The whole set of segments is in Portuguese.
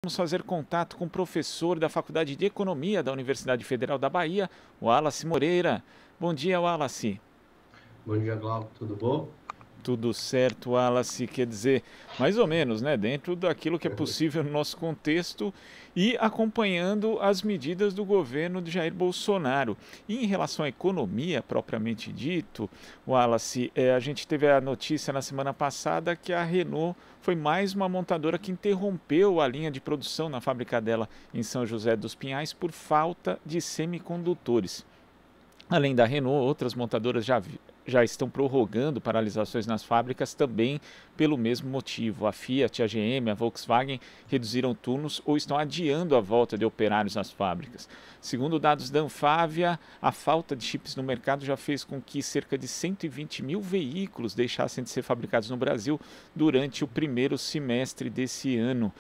Vamos fazer contato com o professor da Faculdade de Economia da Universidade Federal da Bahia, Wallace Moreira. Bom dia, Wallace. Bom dia, Glauco. Tudo bom? Tudo certo, Wallace, quer dizer, mais ou menos, né? Dentro daquilo que é possível no nosso contexto e acompanhando as medidas do governo de Jair Bolsonaro. E em relação à economia propriamente dito, Wallace, a gente teve a notícia na semana passada que a Renault foi mais uma montadora que interrompeu a linha de produção na fábrica dela em São José dos Pinhais por falta de semicondutores. Além da Renault, outras montadoras já estão prorrogando paralisações nas fábricas também pelo mesmo motivo. A Fiat, a GM, a Volkswagen reduziram turnos ou estão adiando a volta de operários às fábricas. Segundo dados da Anfávia, a falta de chips no mercado já fez com que cerca de 120 mil veículos deixassem de ser fabricados no Brasil durante o primeiro semestre desse ano.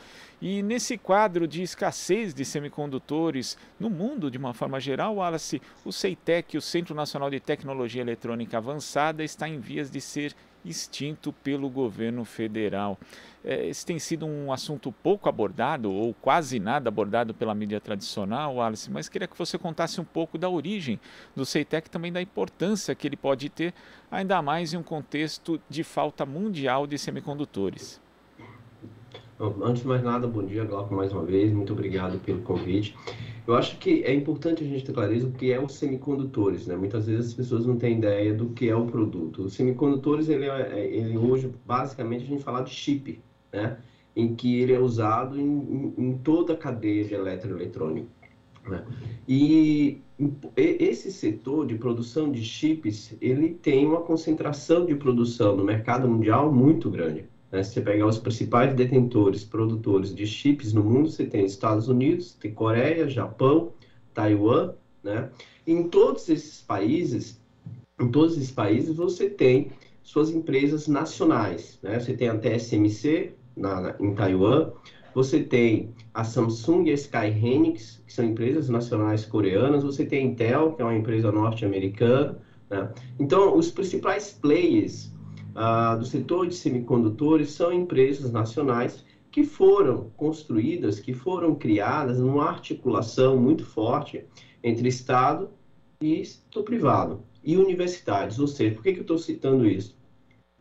E nesse quadro de escassez de semicondutores no mundo de uma forma geral, Wallace, o CEITEC, o Centro Nacional de Tecnologia Eletrônica Avançada, está em vias de ser extinto pelo governo federal. Esse tem sido um assunto pouco abordado, ou quase nada abordado pela mídia tradicional, Wallace, mas queria que você contasse um pouco da origem do CEITEC e também da importância que ele pode ter, ainda mais em um contexto de falta mundial de semicondutores. Bom, antes de mais nada, bom dia, Glauco, mais uma vez. Muito obrigado pelo convite. Eu acho que é importante a gente ter clareza o que é os semicondutores, né? Muitas vezes as pessoas não têm ideia do que é o produto. Os semicondutores, ele hoje, basicamente, a gente fala de chip, né? Em que ele é usado em toda a cadeia de eletroeletrônico, né? Esse setor de produção de chips, ele tem uma concentração de produção no mercado mundial muito grande. Se você pegar os principais detentores, produtores de chips no mundo, você tem Estados Unidos, tem Coreia, Japão, Taiwan, né? Em todos esses países você tem suas empresas nacionais, né? Você tem a TSMC em Taiwan, você tem a Samsung e a Sky Hynix, que são empresas nacionais coreanas, você tem a Intel, que é uma empresa norte-americana, né? Então, os principais players do setor de semicondutores são empresas nacionais que foram construídas, que foram criadas numa articulação muito forte entre Estado e setor privado e universidades. Ou seja, por que eu estou citando isso?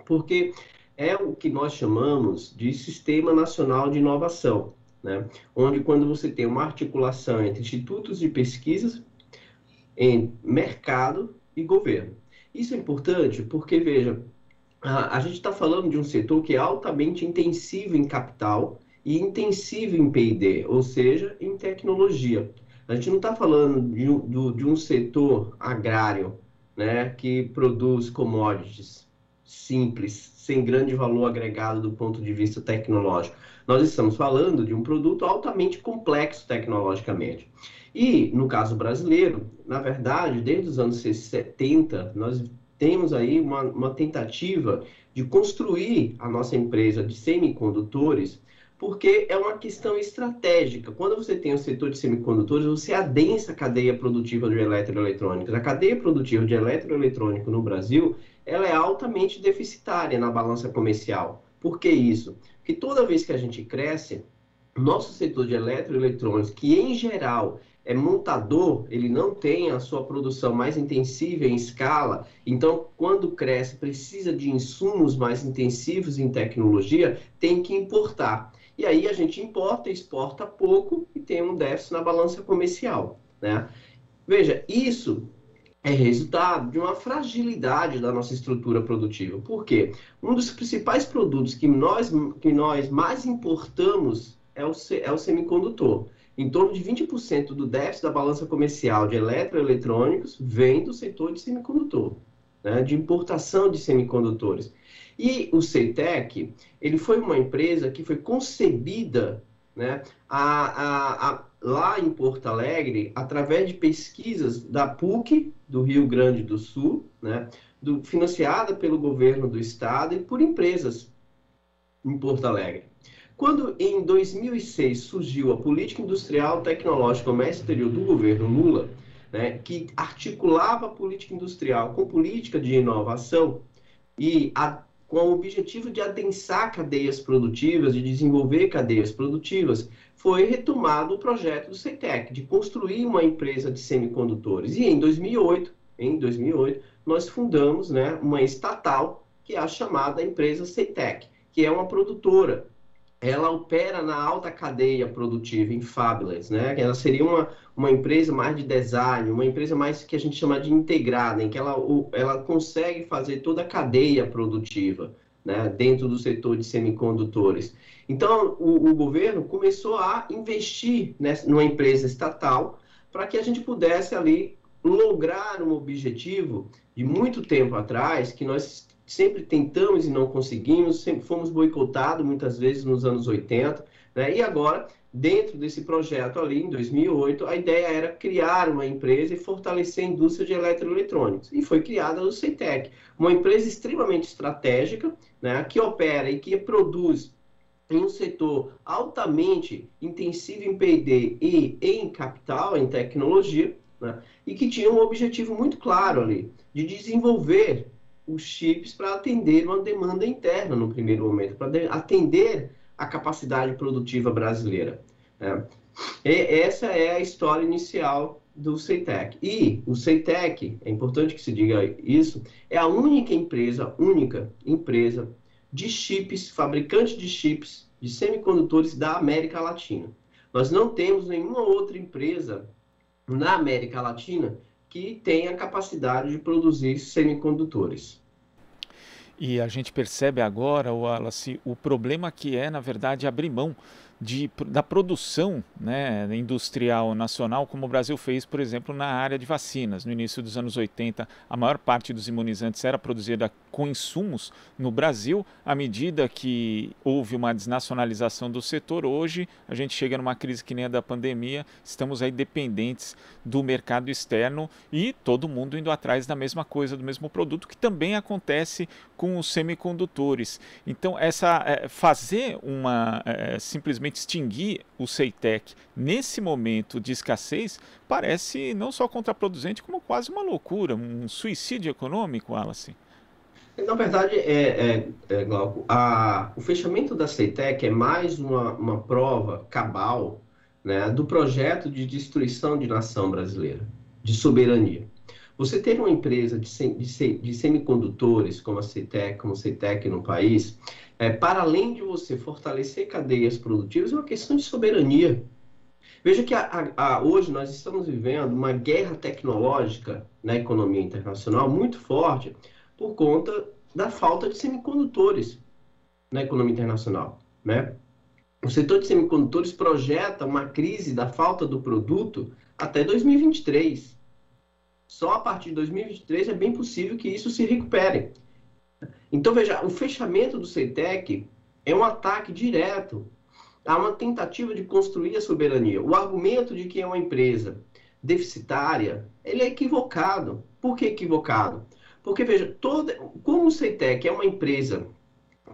Porque é o que nós chamamos de Sistema Nacional de Inovação, né? Onde quando você tem uma articulação entre institutos de pesquisas, em mercado e governo. Isso é importante porque, veja, a gente está falando de um setor que é altamente intensivo em capital e intensivo em P&D, ou seja, em tecnologia. A gente não está falando de um setor agrário, né, que produz commodities simples, sem grande valor agregado do ponto de vista tecnológico. Nós estamos falando de um produto altamente complexo tecnologicamente. E, no caso brasileiro, na verdade, desde os anos 70, nós temos aí uma tentativa de construir a nossa empresa de semicondutores, porque é uma questão estratégica. Quando você tem o setor de semicondutores, você adensa a cadeia produtiva de eletroeletrônicos. A cadeia produtiva de eletroeletrônico no Brasil, ela é altamente deficitária na balança comercial. Por que isso? Porque toda vez que a gente cresce, nosso setor de eletroeletrônicos, que em geral é montador, ele não tem a sua produção mais intensiva em escala, então quando cresce precisa de insumos mais intensivos em tecnologia, tem que importar. E aí a gente importa, exporta pouco e tem um déficit na balança comercial, né? Veja, isso é resultado de uma fragilidade da nossa estrutura produtiva. Por quê? Um dos principais produtos que nós mais importamos é o semicondutor. Em torno de 20% do déficit da balança comercial de eletroeletrônicos vem do setor de semicondutor, né, de importação de semicondutores. E o CEITEC, ele foi uma empresa que foi concebida, né, lá em Porto Alegre, através de pesquisas da PUC, do Rio Grande do Sul, né, financiada pelo governo do estado e por empresas em Porto Alegre. Quando em 2006 surgiu a Política Industrial, Tecnológica e Comércio Exterior do governo Lula, né, que articulava a política industrial com política de inovação e com o objetivo de adensar cadeias produtivas, de desenvolver cadeias produtivas, foi retomado o projeto do CETEC, de construir uma empresa de semicondutores. E em 2008, nós fundamos, né, uma estatal, que é a chamada empresa CETEC, que é uma produtora. Ela opera na alta cadeia produtiva, em fabless, né? Ela seria uma empresa mais de design, uma empresa mais que a gente chama de integrada, em que ela consegue fazer toda a cadeia produtiva, né, dentro do setor de semicondutores. Então, o governo começou a investir numa empresa estatal para que a gente pudesse ali lograr um objetivo de muito tempo atrás, que nós sempre tentamos e não conseguimos, sempre fomos boicotados muitas vezes nos anos 80, né? E agora, dentro desse projeto ali, em 2008, a ideia era criar uma empresa e fortalecer a indústria de eletroeletrônicos. E foi criada o CETEC, uma empresa extremamente estratégica, né, que opera e que produz em um setor altamente intensivo em P&D e em capital, em tecnologia, né, e que tinha um objetivo muito claro ali, de desenvolver os chips para atender uma demanda interna no primeiro momento, para atender a capacidade produtiva brasileira. Né? E essa é a história inicial do CETEC. E o CETEC, é importante que se diga isso, é a única empresa de chips, fabricante de chips, de semicondutores da América Latina. Nós não temos nenhuma outra empresa na América Latina que tem a capacidade de produzir semicondutores. E a gente percebe agora, Wallace, o problema que é, na verdade, abrir mão da produção, né, industrial nacional, como o Brasil fez, por exemplo, na área de vacinas. No início dos anos 80, a maior parte dos imunizantes era produzida com insumos no Brasil. À medida que houve uma desnacionalização do setor, hoje a gente chega numa crise que nem a da pandemia, estamos aí dependentes do mercado externo e todo mundo indo atrás da mesma coisa, do mesmo produto, que também acontece com os semicondutores. Então, fazer simplesmente extinguir o CETEC nesse momento de escassez parece não só contraproducente, como quase uma loucura, um suicídio econômico, Wallace. Na verdade, Glauco, o fechamento da CETEC é mais uma prova cabal, né, do projeto de destruição de nação brasileira, de soberania. Você ter uma empresa de semicondutores como a CETEC, como o CETEC no país, para além de você fortalecer cadeias produtivas, é uma questão de soberania. Veja que hoje nós estamos vivendo uma guerra tecnológica na economia internacional muito forte por conta da falta de semicondutores na economia internacional, né? O setor de semicondutores projeta uma crise da falta do produto até 2023. Só a partir de 2023 é bem possível que isso se recupere. Então, veja, o fechamento do CETEC é um ataque direto a uma tentativa de construir a soberania. O argumento de que é uma empresa deficitária, ele é equivocado. Por que equivocado? Porque, veja, como o CETEC é uma empresa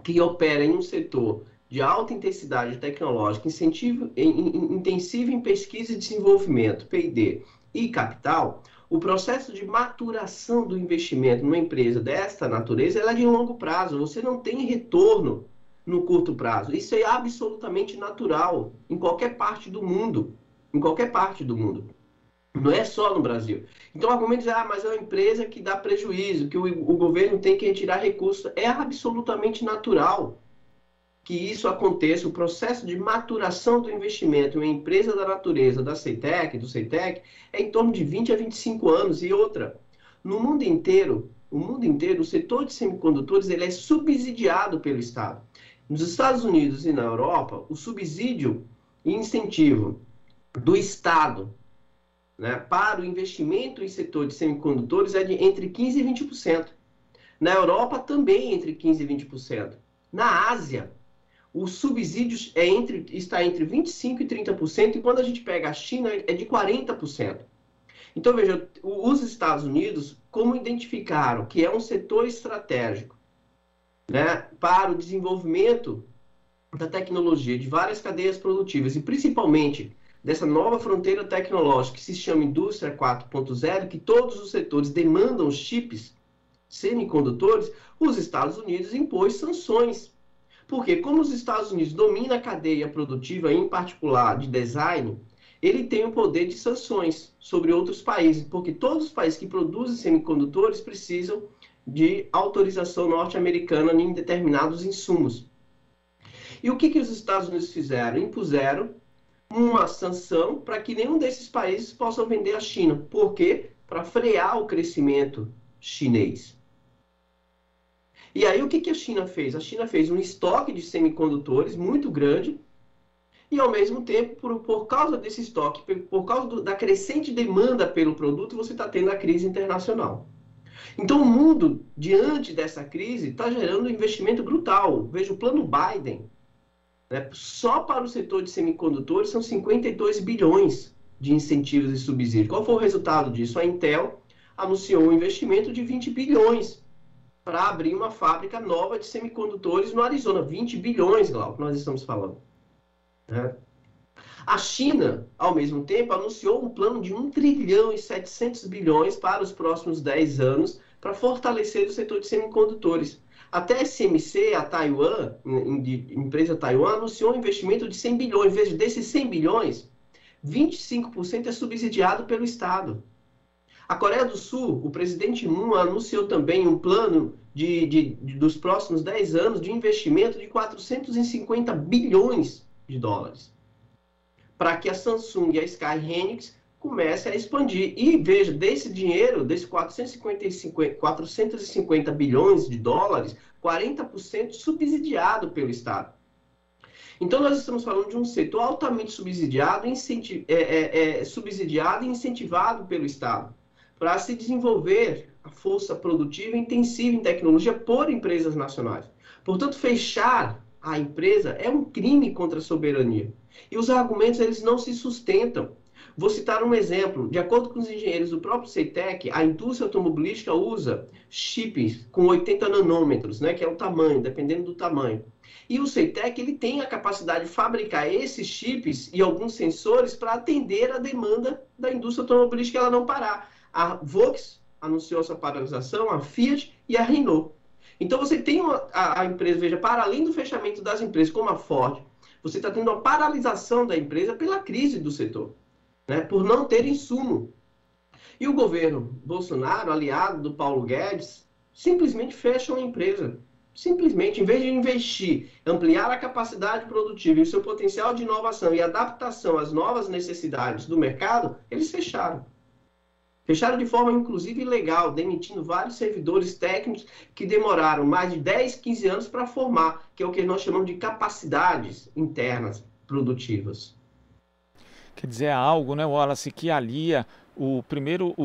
que opera em um setor de alta intensidade tecnológica, intensivo em pesquisa e desenvolvimento, P&D e capital, o processo de maturação do investimento numa empresa desta natureza ela é de longo prazo. Você não tem retorno no curto prazo. Isso é absolutamente natural em qualquer parte do mundo. Em qualquer parte do mundo. Não é só no Brasil. Então, o argumento é, mas é uma empresa que dá prejuízo, que o governo tem que retirar recursos. É absolutamente natural que isso aconteça. O processo de maturação do investimento em uma empresa da natureza da CETEC, do CETEC, é em torno de 20 a 25 anos. E outra, no mundo inteiro, o setor de semicondutores ele é subsidiado pelo Estado. Nos Estados Unidos e na Europa, o subsídio e incentivo do Estado, né, para o investimento em setor de semicondutores é de entre 15% e 20%. Na Europa, também entre 15% e 20%. Na Ásia, o subsídio está entre 25% e 30%, e quando a gente pega a China, é de 40%. Então, veja, os Estados Unidos, como identificaram que é um setor estratégico, né, para o desenvolvimento da tecnologia de várias cadeias produtivas, e principalmente dessa nova fronteira tecnológica que se chama Indústria 4.0, que todos os setores demandam chips, semicondutores, os Estados Unidos impôs sanções. Porque como os Estados Unidos dominam a cadeia produtiva, em particular de design, ele tem o poder de sanções sobre outros países, porque todos os países que produzem semicondutores precisam de autorização norte-americana em determinados insumos. E o que os Estados Unidos fizeram? Impuseram uma sanção para que nenhum desses países possam vender à China. Por quê? Para frear o crescimento chinês. E aí o que a China fez? A China fez um estoque de semicondutores muito grande e, ao mesmo tempo, por causa desse estoque, por causa da crescente demanda pelo produto, você está tendo a crise internacional. Então, o mundo, diante dessa crise, está gerando um investimento brutal. Veja o plano Biden. Só para o setor de semicondutores são 52 bilhões de incentivos e subsídios. Qual foi o resultado disso? A Intel anunciou um investimento de 20 bilhões para abrir uma fábrica nova de semicondutores no Arizona. 20 bilhões, Glauco, nós estamos falando. A China, ao mesmo tempo, anunciou um plano de 1 trilhão e 700 bilhões para os próximos 10 anos para fortalecer o setor de semicondutores. Até a SMC, a Taiwan, empresa Taiwan, anunciou um investimento de 100 bilhões. Veja, desses 100 bilhões, 25% é subsidiado pelo Estado. A Coreia do Sul, o presidente Moon anunciou também um plano dos próximos 10 anos de investimento de 450 bilhões de dólares para que a Samsung e a Sky Hynix comecem a expandir. E veja, desse dinheiro, desses 450 bilhões de dólares, 40% subsidiado pelo Estado. Então, nós estamos falando de um setor altamente subsidiado e incentivado pelo Estado para se desenvolver a força produtiva intensiva em tecnologia por empresas nacionais. Portanto, fechar a empresa é um crime contra a soberania. E os argumentos, eles não se sustentam. Vou citar um exemplo. De acordo com os engenheiros do próprio CEITEC, a indústria automobilística usa chips com 80 nanômetros, que é o tamanho, dependendo do tamanho. E o CEITEC, ele tem a capacidade de fabricar esses chips e alguns sensores para atender a demanda da indústria automobilística e ela não parar. A Volkswagen anunciou essa paralisação, a Fiat e a Renault. Então, você tem a empresa, veja, para além do fechamento das empresas, como a Ford, você está tendo uma paralisação da empresa pela crise do setor, por não ter insumo. E o governo Bolsonaro, aliado do Paulo Guedes, simplesmente fecha uma empresa. Simplesmente, em vez de investir, ampliar a capacidade produtiva e o seu potencial de inovação e adaptação às novas necessidades do mercado, eles fecharam. Fecharam de forma, inclusive, ilegal, demitindo vários servidores técnicos que demoraram mais de 10, 15 anos para formar, que é o que nós chamamos de capacidades internas produtivas. Quer dizer, é algo, Wallace, que alia o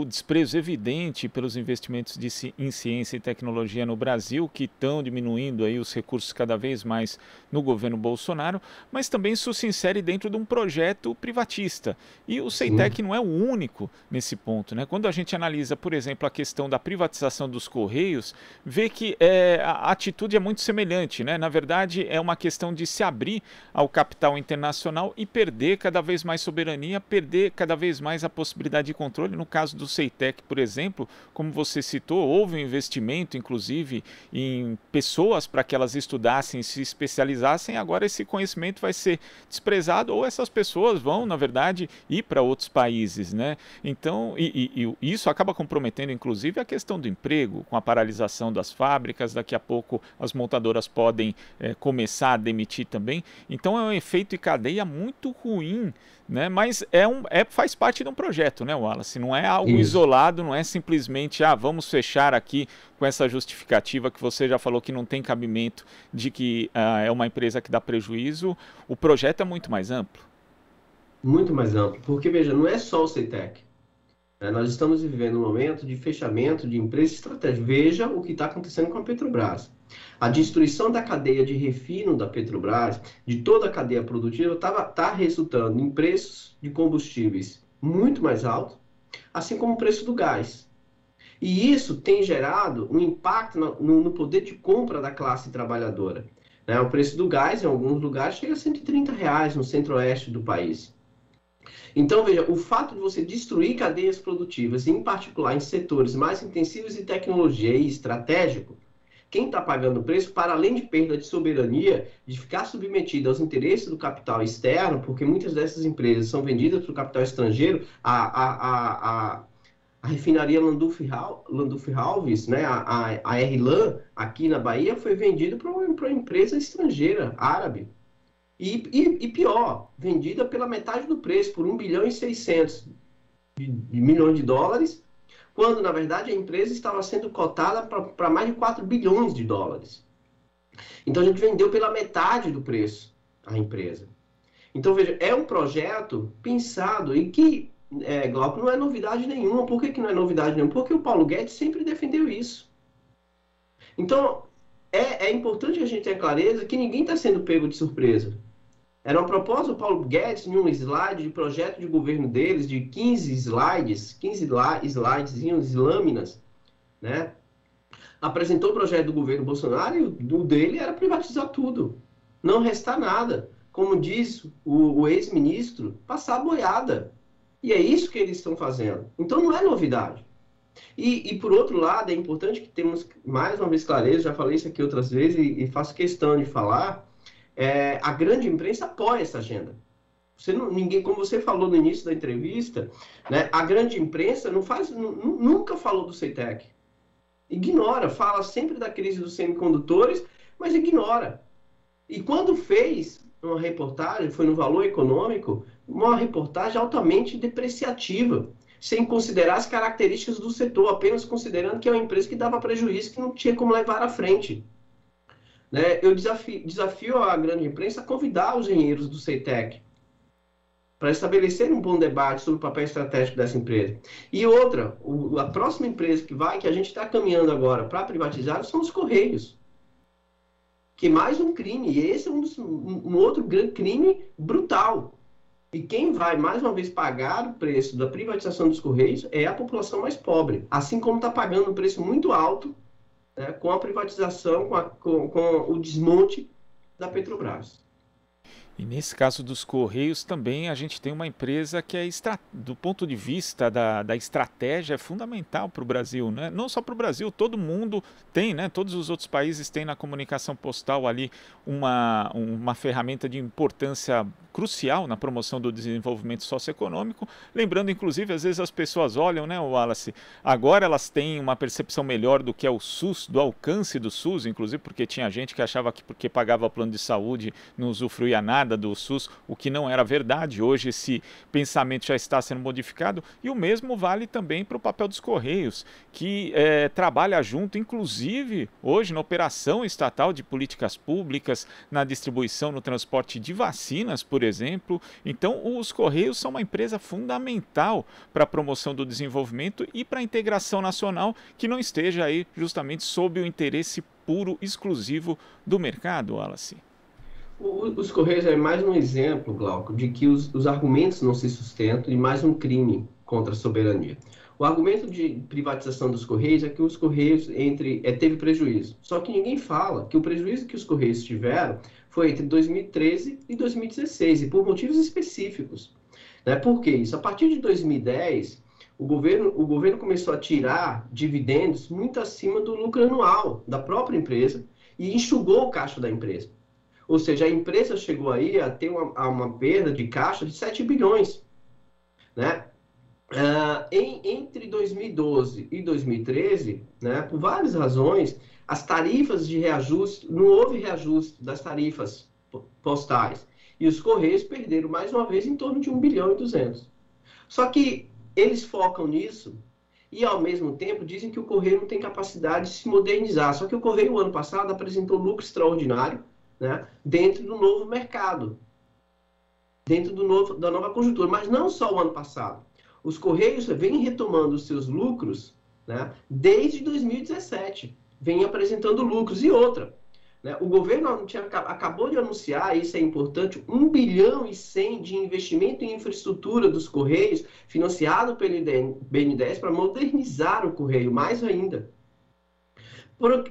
desprezo evidente pelos investimentos em ciência e tecnologia no Brasil, que estão diminuindo aí os recursos cada vez mais no governo Bolsonaro, mas também isso se insere dentro de um projeto privatista. E o CEITEC não é o único nesse ponto, Quando a gente analisa, por exemplo, a questão da privatização dos Correios, vê que a atitude é muito semelhante, Na verdade, é uma questão de se abrir ao capital internacional e perder cada vez mais soberania, perder cada vez mais a possibilidade de controle. No caso do CEITEC, por exemplo, como você citou, houve um investimento, inclusive, em pessoas para que elas estudassem e se especializassem. Agora esse conhecimento vai ser desprezado ou essas pessoas vão, na verdade, ir para outros países, Então, e isso acaba comprometendo, inclusive, a questão do emprego, com a paralisação das fábricas. Daqui a pouco as montadoras podem começar a demitir também. Então, é um efeito em cadeia muito ruim, mas faz parte de um projeto, Wallace? Não é algo isolado, não é simplesmente, vamos fechar aqui com essa justificativa que você já falou que não tem cabimento de que é uma empresa que dá prejuízo. O projeto é muito mais amplo. Muito mais amplo, porque, veja, não é só o CEITEC. Nós estamos vivendo um momento de fechamento de empresas estratégicas. Veja o que está acontecendo com a Petrobras. A destruição da cadeia de refino da Petrobras, de toda a cadeia produtiva, está resultando em preços de combustíveis muito mais altos, assim como o preço do gás. E isso tem gerado um impacto no poder de compra da classe trabalhadora. O preço do gás, em alguns lugares, chega a R$ 130 no centro-oeste do país. Então, veja, o fato de você destruir cadeias produtivas, em particular em setores mais intensivos em tecnologia e estratégico, quem está pagando o preço, para além de perda de soberania, de ficar submetido aos interesses do capital externo, porque muitas dessas empresas são vendidas para o capital estrangeiro, a refinaria Landulf Alves, né, a RLAN, aqui na Bahia, foi vendida para uma empresa estrangeira, árabe. E pior, vendida pela metade do preço, por 1 bilhão e 600 de milhões de dólares, quando, na verdade, a empresa estava sendo cotada para mais de 4 bilhões de dólares. Então, a gente vendeu pela metade do preço a empresa. Então, veja, é um projeto pensado e que, Glauco, não é novidade nenhuma. Por que não é novidade nenhuma? Porque o Paulo Guedes sempre defendeu isso. Então, é importante a gente ter clareza que ninguém está sendo pego de surpresa. Era uma proposta do Paulo Guedes em um slide de projeto de governo deles, de 15 slides, 15 slidezinhos, lâminas, né? Apresentou o projeto do governo Bolsonaro e o dele era privatizar tudo, não restar nada. Como diz o ex-ministro, passar a boiada. E é isso que eles estão fazendo. Então não é novidade. E por outro lado, é importante que temos mais uma vez clareza, já falei isso aqui outras vezes e faço questão de falar, a grande imprensa apoia essa agenda. Como você falou no início da entrevista, né, a grande imprensa nunca falou do CETEC. Ignora, fala sempre da crise dos semicondutores, mas ignora. E quando fez uma reportagem, foi no Valor Econômico, uma reportagem altamente depreciativa, sem considerar as características do setor, apenas considerando que é uma empresa que dava prejuízo, que não tinha como levar à frente. Né? Eu desafio a grande imprensa a convidar os engenheiros do CETEC para estabelecer um bom debate sobre o papel estratégico dessa empresa. E outra, a próxima empresa que a gente está caminhando agora para privatizar são os Correios. Que é mais um crime, e esse é um outro grande crime brutal. E quem vai, mais uma vez, pagar o preço da privatização dos Correios é a população mais pobre. Assim como está pagando um preço muito alto, né, com a privatização, com o desmonte da Petrobras. E nesse caso dos Correios também a gente tem uma empresa que do ponto de vista da estratégia é fundamental para o Brasil, né? Não só para o Brasil, todo mundo tem, né? Todos os outros países têm na comunicação postal ali uma ferramenta de importância crucial na promoção do desenvolvimento socioeconômico. Lembrando, inclusive, às vezes as pessoas olham, né, Wallace, agora elas têm uma percepção melhor do que é o SUS, do alcance do SUS, inclusive porque tinha gente que achava que porque pagava plano de saúde não usufruía nada do SUS, o que não era verdade. Hoje esse pensamento já está sendo modificado e o mesmo vale também para o papel dos Correios, que trabalha junto, inclusive hoje na operação estatal de políticas públicas, na distribuição, no transporte de vacinas, por exemplo. Então os Correios são uma empresa fundamental para a promoção do desenvolvimento e para a integração nacional que não esteja aí justamente sob o interesse puro, exclusivo do mercado, Wallace. Os Correios é mais um exemplo, Glauco, de que os argumentos não se sustentam e mais um crime contra a soberania. O argumento de privatização dos Correios é que os Correios teve prejuízo. Só que ninguém fala que o prejuízo que os Correios tiveram foi entre 2013 e 2016, e por motivos específicos. Né? Por que isso? A partir de 2010, o governo começou a tirar dividendos muito acima do lucro anual da própria empresa e enxugou o caixa da empresa. Ou seja, a empresa chegou aí a ter uma perda de caixa de 7 bilhões. Né? Entre 2012 e 2013, né, por várias razões, as tarifas de reajuste, não houve reajuste das tarifas postais. E os Correios perderam, mais uma vez, em torno de 1 bilhão e 200. Só que eles focam nisso e, ao mesmo tempo, dizem que o Correio não tem capacidade de se modernizar. Só que o Correio, ano passado, apresentou lucro extraordinário, né, dentro do novo mercado, dentro da nova conjuntura. Mas não só o ano passado. Os Correios vêm retomando os seus lucros, né, desde 2017. Vêm apresentando lucros. E outra, né, o governo acabou de anunciar, isso é importante, 1 bilhão e 100 de investimento em infraestrutura dos Correios, financiado pelo BNDES, para modernizar o Correio, mais ainda.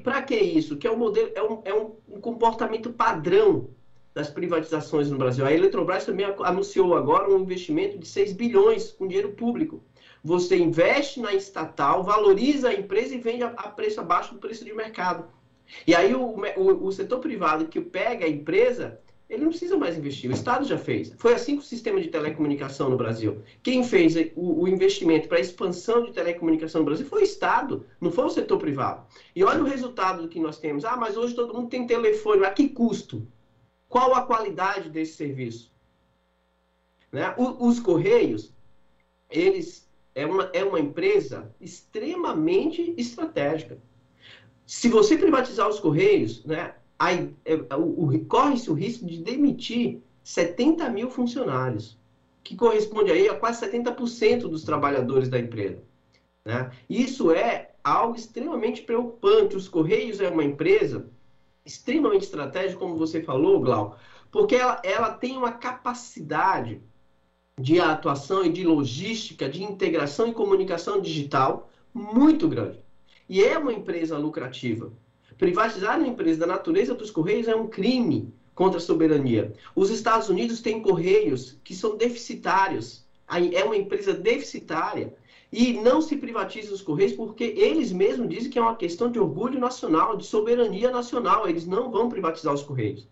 Para que isso? Que é um modelo, é um comportamento padrão das privatizações no Brasil. A Eletrobras também anunciou agora um investimento de 6 bilhões com dinheiro público. Você investe na estatal, valoriza a empresa e vende a preço abaixo do preço de mercado. E aí o setor privado que pega a empresa, ele não precisa mais investir, o Estado já fez. Foi assim com o sistema de telecomunicação no Brasil. Quem fez o investimento para a expansão de telecomunicação no Brasil foi o Estado, não foi o setor privado. E olha o resultado do que nós temos. Ah, mas hoje todo mundo tem telefone, a que custo? Qual a qualidade desse serviço? Né? Os Correios, eles é uma empresa extremamente estratégica. Se você privatizar os Correios, né, corre-se o risco de demitir 70 mil funcionários, que corresponde aí a quase 70% dos trabalhadores da empresa. Né? Isso é algo extremamente preocupante. Os Correios é uma empresa extremamente estratégica, como você falou, Glau, porque ela tem uma capacidade de atuação e de logística, de integração e comunicação digital muito grande. E é uma empresa lucrativa. Privatizar uma empresa da natureza dos Correios é um crime contra a soberania. Os Estados Unidos têm Correios que são deficitários. É uma empresa deficitária. E não se privatiza os Correios porque eles mesmos dizem que é uma questão de orgulho nacional, de soberania nacional. Eles não vão privatizar os Correios.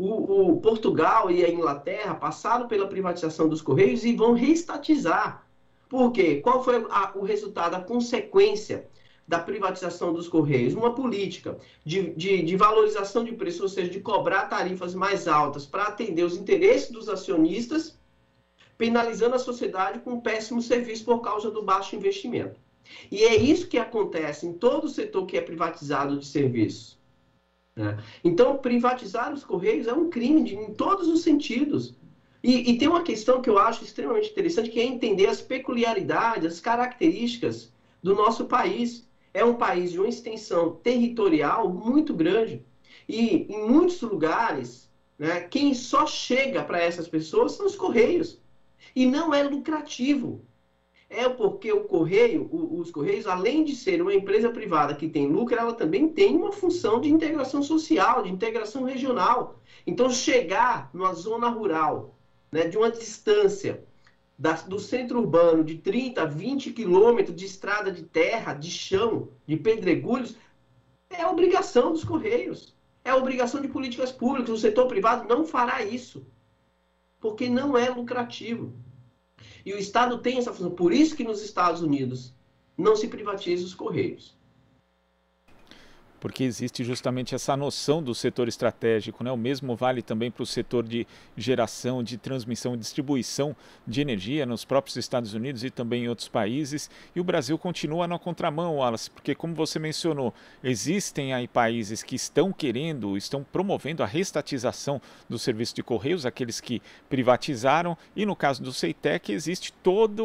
O Portugal e a Inglaterra passaram pela privatização dos Correios e vão reestatizar. Por quê? Qual foi o resultado, a consequência da privatização dos Correios? Uma política de valorização de preço, ou seja, de cobrar tarifas mais altas para atender os interesses dos acionistas, penalizando a sociedade com um péssimo serviço por causa do baixo investimento. E é isso que acontece em todo o setor que é privatizado de serviços. Então, privatizar os Correios é um crime em todos os sentidos. E tem uma questão que eu acho extremamente interessante, que é entender as peculiaridades, as características do nosso país. É um país de uma extensão territorial muito grande. E em muitos lugares, né, quem só chega para essas pessoas são os Correios. E não é lucrativo. É porque os Correios, além de ser uma empresa privada que tem lucro, ela também tem uma função de integração social, de integração regional. Então, chegar numa zona rural, né, de uma distância do centro urbano de 30, 20 quilômetros de estrada de terra, de chão, de pedregulhos, é a obrigação dos Correios. É a obrigação de políticas públicas. O setor privado não fará isso, porque não é lucrativo. E o Estado tem essa função. Por isso que nos Estados Unidos não se privatiza os Correios. Porque existe justamente essa noção do setor estratégico, né? O mesmo vale também para o setor de geração, de transmissão e distribuição de energia nos próprios Estados Unidos e também em outros países. E o Brasil continua na contramão, Wallace, porque, como você mencionou, existem aí países que estão promovendo a reestatização do serviço de Correios, aqueles que privatizaram, e no caso do CEITEC existe toda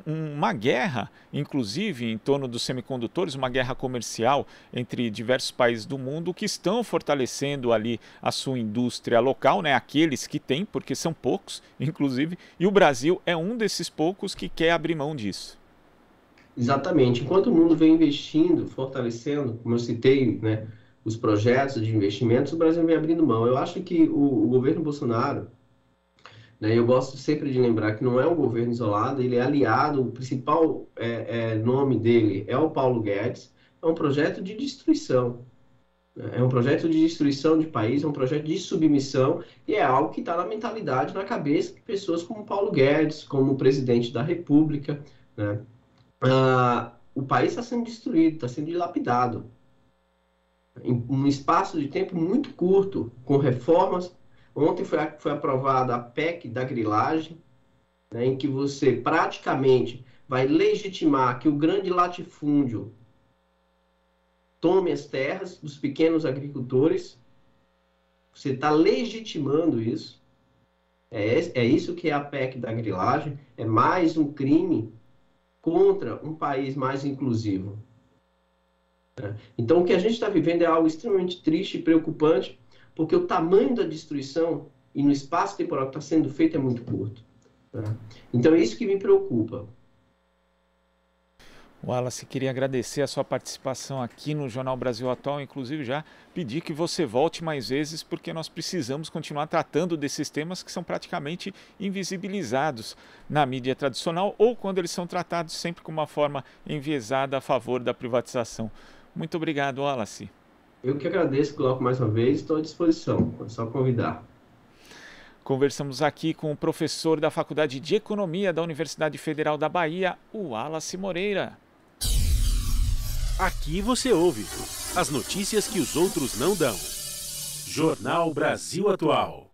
uma guerra, inclusive em torno dos semicondutores, uma guerra comercial entre diversos países do mundo que estão fortalecendo ali a sua indústria local, né? Aqueles que têm, porque são poucos, inclusive, e o Brasil é um desses poucos que quer abrir mão disso. Exatamente. Enquanto o mundo vem investindo, fortalecendo, como eu citei, né, os projetos de investimentos, o Brasil vem abrindo mão. Eu acho que o governo Bolsonaro, né, eu gosto sempre de lembrar que não é um governo isolado, ele é aliado, o principal nome dele é o Paulo Guedes. É um projeto de destruição. É um projeto de destruição de país, é um projeto de submissão, e é algo que está na mentalidade, na cabeça de pessoas como Paulo Guedes, como o presidente da República. Né? O país está sendo destruído, está sendo dilapidado. Em um espaço de tempo muito curto, com reformas. Ontem foi aprovada a PEC da grilagem, né, em que você praticamente vai legitimar que o grande latifúndio tome as terras dos pequenos agricultores. Você está legitimando isso. É isso que é a PEC da grilagem. É mais um crime contra um país mais inclusivo. Então, o que a gente está vivendo é algo extremamente triste e preocupante, porque o tamanho da destruição e no espaço temporal que está sendo feito é muito curto. Então, é isso que me preocupa. Wallace, queria agradecer a sua participação aqui no Jornal Brasil Atual, inclusive já pedir que você volte mais vezes, porque nós precisamos continuar tratando desses temas que são praticamente invisibilizados na mídia tradicional ou quando eles são tratados sempre com uma forma enviesada a favor da privatização. Muito obrigado, Wallace. Eu que agradeço, coloco mais uma vez, estou à disposição, é só convidar. Conversamos aqui com o professor da Faculdade de Economia da Universidade Federal da Bahia, o Wallace Moreira. Aqui você ouve as notícias que os outros não dão. Jornal Brasil Atual.